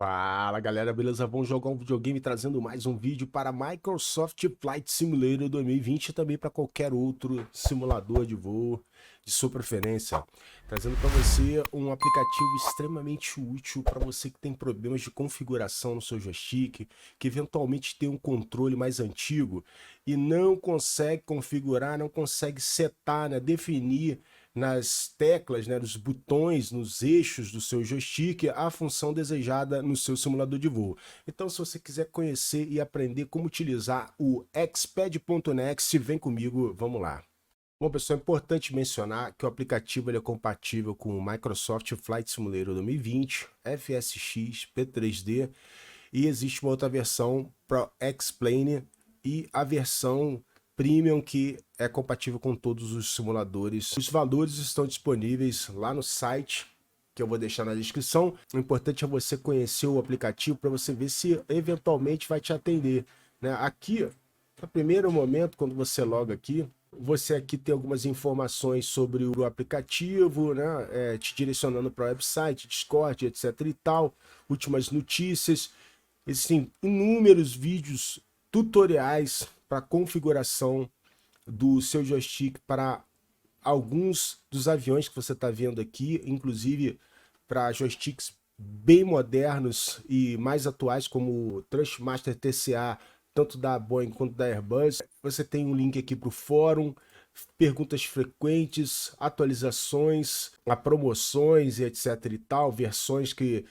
Fala galera, beleza? Vamos jogar um videogame trazendo mais um vídeo para Microsoft Flight Simulator 2020 e também para qualquer outro simulador de voo de sua preferência. Trazendo para você um aplicativo extremamente útil para você que tem problemas de configuração no seu joystick, que eventualmente tem um controle mais antigo e não consegue configurar, não consegue setar, né, definir nas teclas, né, nos botões, nos eixos do seu joystick, a função desejada no seu simulador de voo. Então, se você quiser conhecer e aprender como utilizar o Xped.next, vem comigo, vamos lá. Bom, pessoal, é importante mencionar que o aplicativo ele é compatível com o Microsoft Flight Simulator 2020, FSX, P3D e existe uma outra versão para X-Plane e a versão Premium que é compatível com todos os simuladores. Os valores estão disponíveis lá no site que eu vou deixar na descrição. O importante é você conhecer o aplicativo para você ver se eventualmente vai te atender, né? Aqui, no primeiro momento, quando você loga aqui, você aqui tem algumas informações sobre o aplicativo, né? Te direcionando para o website, Discord, etc e tal, últimas notícias. Existem inúmeros vídeos tutoriais para configuração do seu joystick para alguns dos aviões que você está vendo aqui, inclusive para joysticks bem modernos e mais atuais, como o Thrustmaster TCA, tanto da Boeing quanto da Airbus. Você tem um link aqui para o fórum, perguntas frequentes, atualizações, promoções e etc e tal, versões que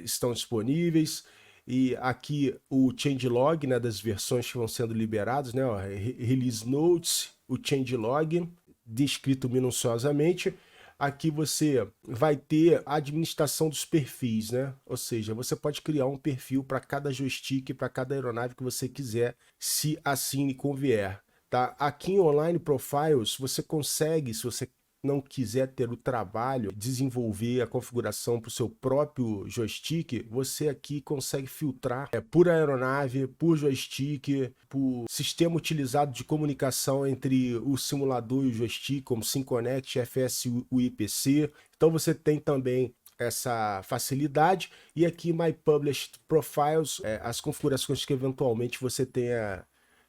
estão disponíveis. E aqui o changelog, né, das versões que vão sendo liberadas, né, ó, release notes, o changelog descrito minuciosamente. Aqui você vai ter a administração dos perfis, né? Ou seja, você pode criar um perfil para cada joystick, para cada aeronave que você quiser, se assim lhe convier. Tá? Aqui em Online Profiles, você consegue, se você não quiser ter o trabalho, desenvolver a configuração para o seu próprio joystick, você aqui consegue filtrar por aeronave, por joystick, por sistema utilizado de comunicação entre o simulador e o joystick, como SynConnect, FSUIPC. Então você tem também essa facilidade. E aqui My Published Profiles, as configurações que eventualmente você tenha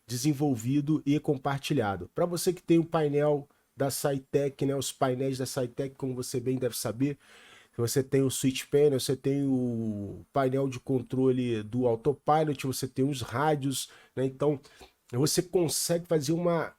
desenvolvido e compartilhado. Para você que tem o painel da SciTech, né, os painéis da SciTech, como você bem deve saber, você tem o Switch Panel, você tem o painel de controle do Autopilot, você tem os rádios, né? Então você consegue fazer uma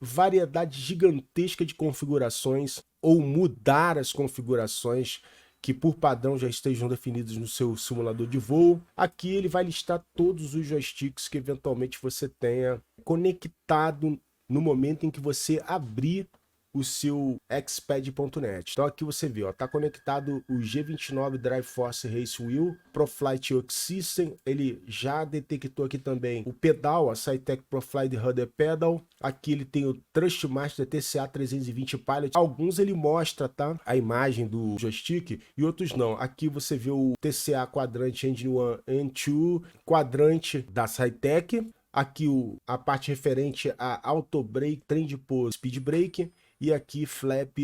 variedade gigantesca de configurações ou mudar as configurações que por padrão já estejam definidos no seu simulador de voo. Aqui ele vai listar todos os joysticks que eventualmente você tenha conectado no momento em que você abrir o seu Xped.net. Então aqui você vê, ó, tá conectado o G29 Drive Force Race Wheel, ProFlight Yoke System, ele já detectou aqui também o pedal, a SciTech ProFlight Rudder Pedal. Aqui ele tem o Thrustmaster TCA 320 Pilot. Alguns ele mostra, tá, a imagem do joystick e outros não. Aqui você vê o TCA quadrante Engine 1 and 2, quadrante da SciTech. Aqui a parte referente a Auto Brake, Trend Pose, Speed Brake. E aqui flap,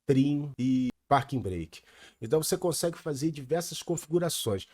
trim e parking brake. Então você consegue fazer diversas configurações.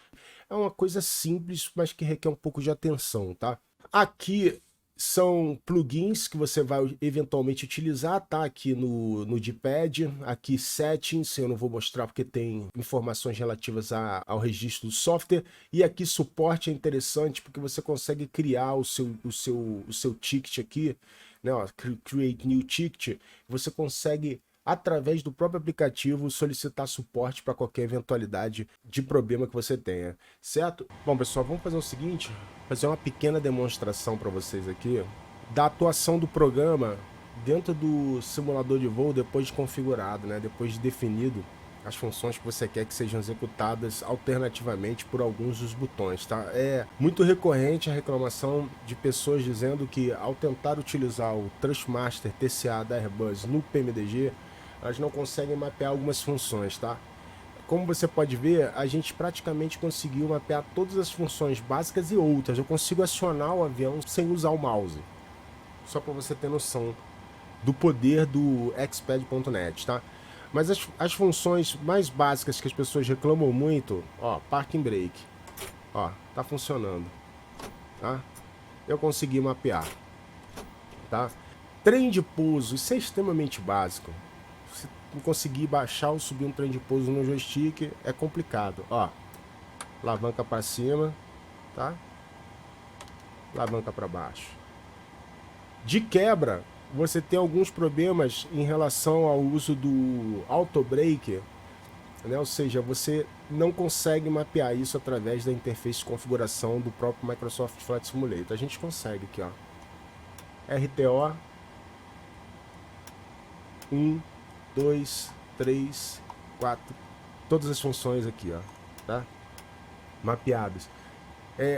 É uma coisa simples, mas que requer um pouco de atenção, tá? Aqui são plugins que você vai eventualmente utilizar, tá? Aqui no D-Pad, aqui settings, eu não vou mostrar porque tem informações relativas ao registro do software. E aqui suporte é interessante porque você consegue criar o seu ticket aqui, né, ó, Create New Ticket, você consegue, através do próprio aplicativo, solicitar suporte para qualquer eventualidade de problema que você tenha, certo? Bom, pessoal, vamos fazer o seguinte, fazer uma pequena demonstração para vocês aqui da atuação do programa dentro do simulador de voo depois de configurado, né, depois de definido as funções que você quer que sejam executadas alternativamente por alguns dos botões, tá? É muito recorrente a reclamação de pessoas dizendo que ao tentar utilizar o Thrustmaster TCA da Airbus no PMDG, elas não conseguem mapear algumas funções, tá? Como você pode ver, a gente praticamente conseguiu mapear todas as funções básicas e outras. Eu consigo acionar o avião sem usar o mouse. Só para você ter noção do poder do Xped.net, tá? Mas as funções mais básicas que as pessoas reclamam muito, ó, parking brake, ó, tá funcionando, tá? Eu consegui mapear, tá? Trem de pouso, isso é extremamente básico. Se não conseguir baixar ou subir um trem de pouso no joystick, é complicado, ó. Alavanca para cima, tá? Alavanca para baixo. De quebra, você tem alguns problemas em relação ao uso do auto brake, né? Ou seja, você não consegue mapear isso através da interface de configuração do próprio Microsoft Flight Simulator. A gente consegue aqui, ó. RTO 1, 2, 3, 4, todas as funções aqui, ó, tá? Mapeadas.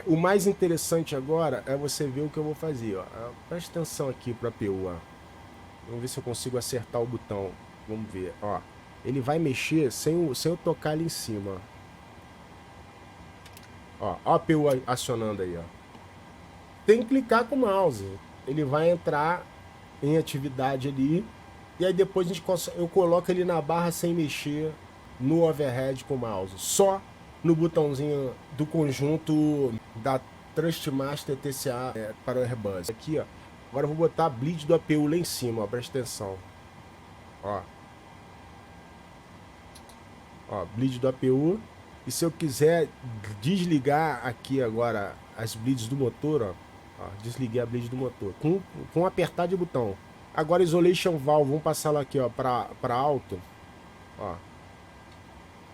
O mais interessante agora é você ver o que eu vou fazer, ó. Preste atenção aqui para a PU, ó. Vamos ver se eu consigo acertar o botão. Vamos ver, ó. Ele vai mexer sem eu tocar ali em cima. Ó, ó a PU acionando aí, ó. Tem que clicar com o mouse. Ele vai entrar em atividade ali. E aí depois eu coloco ele na barra sem mexer no overhead com o mouse. Só no botãozinho do conjunto da Thrustmaster TCA para o Airbus. Aqui, ó. Agora eu vou botar a bleed do APU lá em cima, ó. Presta atenção. Ó. Ó, bleed do APU. E se eu quiser desligar aqui agora as bleeds do motor, ó. Ó, desliguei a bleed do motor. Com apertar de botão. Agora Isolation Valve, vamos passar lá aqui, ó, para alto. Ó.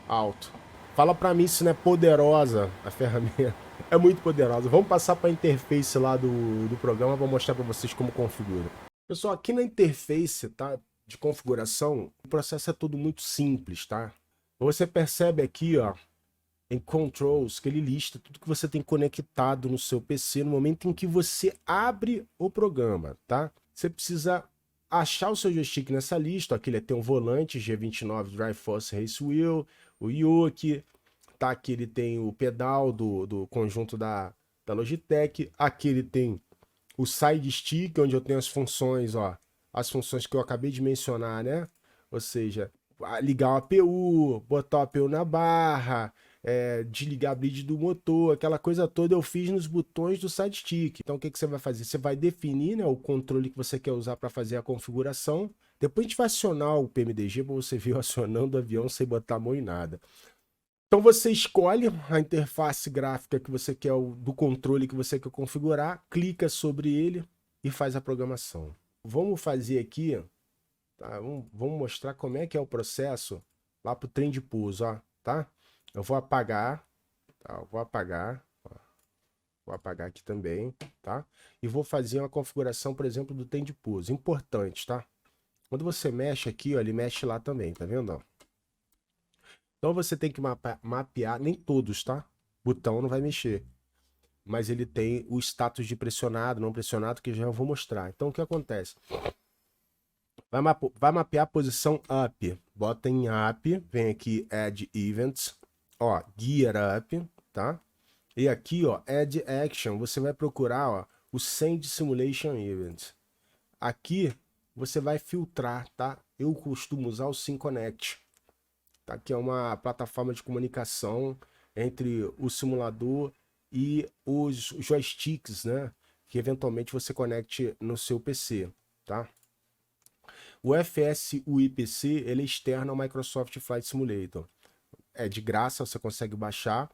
Alto. Fala pra mim se não é poderosa a ferramenta. É muito poderosa. Vamos passar para a interface lá do programa para mostrar para vocês como configura. Pessoal, aqui na interface, tá, de configuração, o processo é todo muito simples, tá? Você percebe aqui, ó, em Controls, que ele lista tudo que você tem conectado no seu PC no momento em que você abre o programa, tá? Você precisa achar o seu joystick nessa lista. Aqui ele tem um volante G29 Drive Force Race Wheel, o Yuki, tá? Aqui ele tem o pedal do conjunto da Logitech. Aqui ele tem o Side Stick, onde eu tenho as funções, ó, as funções que eu acabei de mencionar, né? Ou seja, ligar o APU, botar o APU na barra, desligar a bleed do motor, aquela coisa toda eu fiz nos botões do side stick. Então o que você vai fazer? Você vai definir, né, o controle que você quer usar para fazer a configuração. Depois a gente vai acionar o PMDG para você ver eu acionando o avião sem botar a mão em nada. Então você escolhe a interface gráfica que você quer, do controle que você quer configurar, clica sobre ele e faz a programação. Vamos fazer aqui, tá? Vamos mostrar como é que é o processo lá para o trem de pouso, ó, tá? Eu vou apagar, tá? Eu vou apagar, ó. Vou apagar aqui também, tá? E vou fazer uma configuração, por exemplo, do trem de pouso. Importante, tá? Quando você mexe aqui, ó, ele mexe lá também, tá vendo, ó? Então você tem que mapear, nem todos, tá? Botão não vai mexer. Mas ele tem o status de pressionado, não pressionado, que já eu vou mostrar. Então o que acontece? Vai mapear a posição up. Bota em up, vem aqui Add Events, ó, Gear Up, tá? E aqui, ó, Add Action, você vai procurar, ó, o Send Simulation Event. Aqui você vai filtrar, tá? Eu costumo usar o SimConnect, tá? Que é uma plataforma de comunicação entre o simulador e os joysticks, né? Que eventualmente você conecte no seu PC, tá? O FSUIPC, ele é externo ao Microsoft Flight Simulator. É de graça, você consegue baixar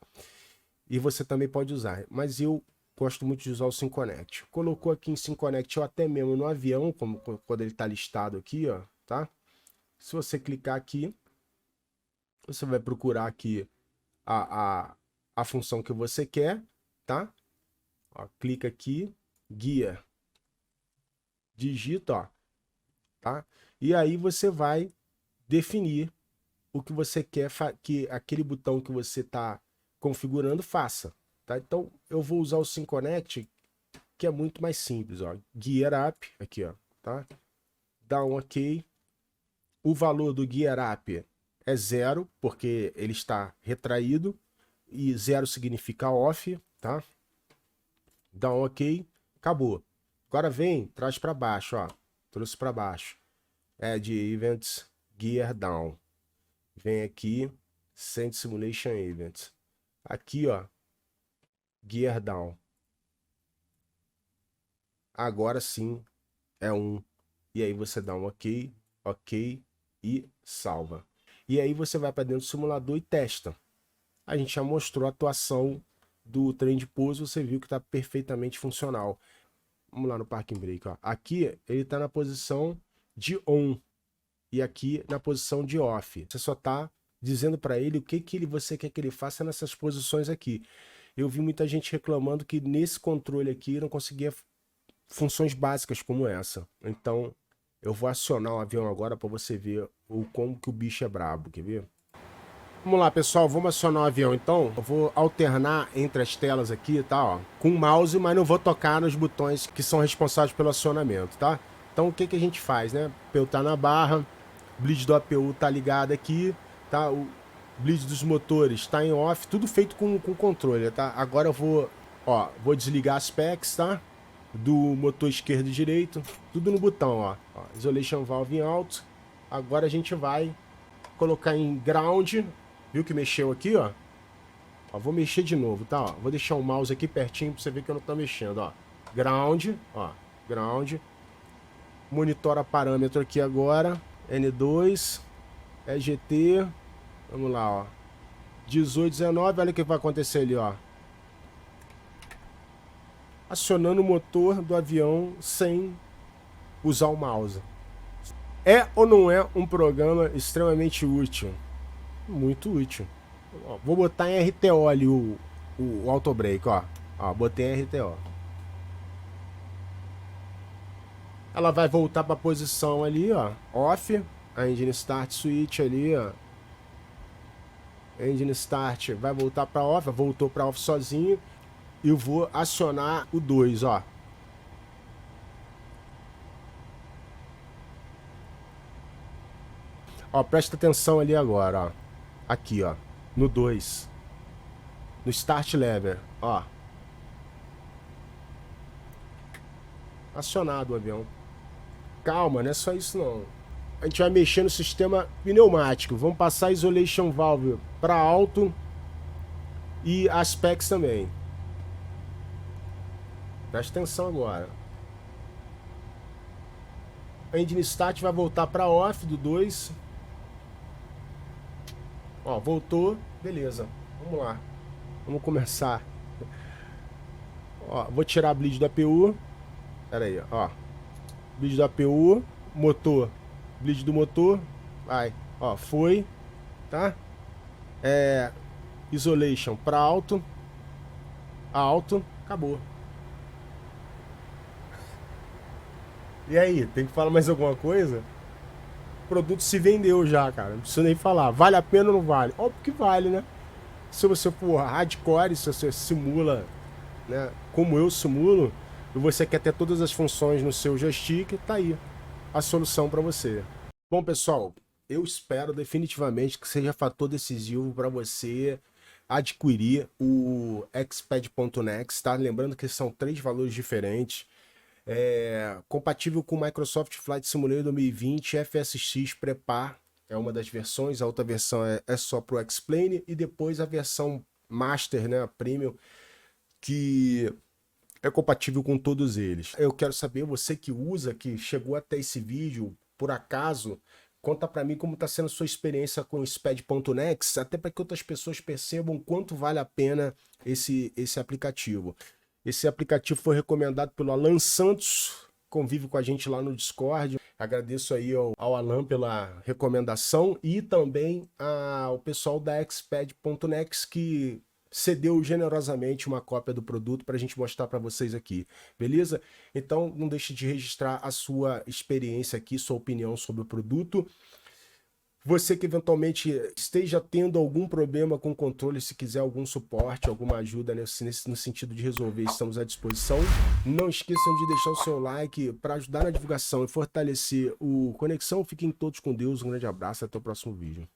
e você também pode usar. Mas eu gosto muito de usar o SimConnect. Colocou aqui em SimConnect ou até mesmo no avião, como quando ele está listado aqui, ó, tá? Se você clicar aqui, você vai procurar aqui a função que você quer, tá? Ó, clica aqui, guia, digita, ó, tá? E aí você vai definir o que você quer que aquele botão que você está configurando faça, tá? Então eu vou usar o SimConnect, que é muito mais simples, ó. Gear Up, aqui, ó, tá? Dá um OK. O valor do Gear Up é 0, porque ele está retraído, e 0 significa off, tá? Dá um OK, acabou. Agora vem, traz para baixo, ó. Trouxe para baixo. Add Events, Gear Down. Vem aqui, Send Simulation Event. Aqui, ó, Gear Down. Agora sim é 1. E aí você dá um OK, OK e salva. E aí você vai para dentro do simulador e testa. A gente já mostrou a atuação do trem de pouso, você viu que está perfeitamente funcional. Vamos lá no Parking Brake, ó. Aqui ele está na posição de on e aqui na posição de off. Você só está dizendo para ele o que você quer que ele faça nessas posições aqui. Eu vi muita gente reclamando que nesse controle aqui não conseguia funções básicas como essa. Então eu vou acionar o avião agora para você ver como que o bicho é brabo, quer ver? Vamos lá, pessoal, vamos acionar o avião então. Eu vou alternar entre as telas aqui, tá, ó, com o mouse, mas não vou tocar nos botões que são responsáveis pelo acionamento, tá? Então o que a gente faz, né? APU tá na barra, bleed do APU tá ligado aqui, tá? O bleed dos motores tá em off, tudo feito com controle, tá? Agora eu vou, ó, vou desligar as PECs, tá? Do motor esquerdo e direito, tudo no botão, ó. Isolation valve em alto. Agora a gente vai colocar em ground. Viu que mexeu aqui, ó? Ó, vou mexer de novo, tá? Ó, vou deixar o mouse aqui pertinho pra você ver que eu não tô mexendo, ó. Ground, ó. Ground. Monitora parâmetro aqui agora. N2. EGT. Vamos lá, ó. 18, 19. Olha o que vai acontecer ali, ó. Acionando o motor do avião sem usar o mouse. É ou não é um programa extremamente útil? Muito útil. Ó, vou botar em RTO ali o auto brake, ó. Ó, botei em RTO. Ela vai voltar para a posição ali, ó, off. A engine start switch ali, ó. Engine start vai voltar para off, voltou para off sozinho. E eu vou acionar o 2, ó. Ó, presta atenção ali agora, ó. Aqui, ó, no 2. No start lever, ó. Acionado o avião. Calma, não é só isso não. A gente vai mexer no sistema pneumático. Vamos passar a isolation valve para alto e as PECs também. Presta atenção agora. A engine start vai voltar para off do 2. Ó, voltou. Beleza. Vamos lá. Vamos começar. Ó, vou tirar a bleed do APU. Pera aí, ó. Bleed do APU. Motor. Bleed do motor. Vai. Ó, foi. Tá? Isolation para alto. Alto. Acabou. E aí, tem que falar mais alguma coisa? O produto se vendeu já, cara. Não preciso nem falar. Vale a pena ou não vale? Óbvio que vale, né? Se você for hardcore, se você simula, né, como eu simulo, e você quer ter todas as funções no seu joystick, tá aí a solução para você. Bom, pessoal, eu espero definitivamente que seja fator decisivo para você adquirir o Xpad.next, tá? Lembrando que são 3 valores diferentes. Compatível com Microsoft Flight Simulator 2020, FSX Prepar é uma das versões, a outra versão é só para o X-Plane, e depois a versão Master, né, a Premium, que é compatível com todos eles. Eu quero saber, você que usa, que chegou até esse vídeo, por acaso, conta para mim como está sendo a sua experiência com o Spad.next, até para que outras pessoas percebam quanto vale a pena esse aplicativo. Esse aplicativo foi recomendado pelo Alan Santos, convive com a gente lá no Discord. Agradeço aí ao Alan pela recomendação e também ao pessoal da Xpad.next que cedeu generosamente uma cópia do produto para a gente mostrar para vocês aqui, beleza? Então não deixe de registrar a sua experiência aqui, sua opinião sobre o produto. Você que eventualmente esteja tendo algum problema com o controle, se quiser algum suporte, alguma ajuda no sentido de resolver, estamos à disposição. Não esqueçam de deixar o seu like para ajudar na divulgação e fortalecer o Conexão. Fiquem todos com Deus, um grande abraço, até o próximo vídeo.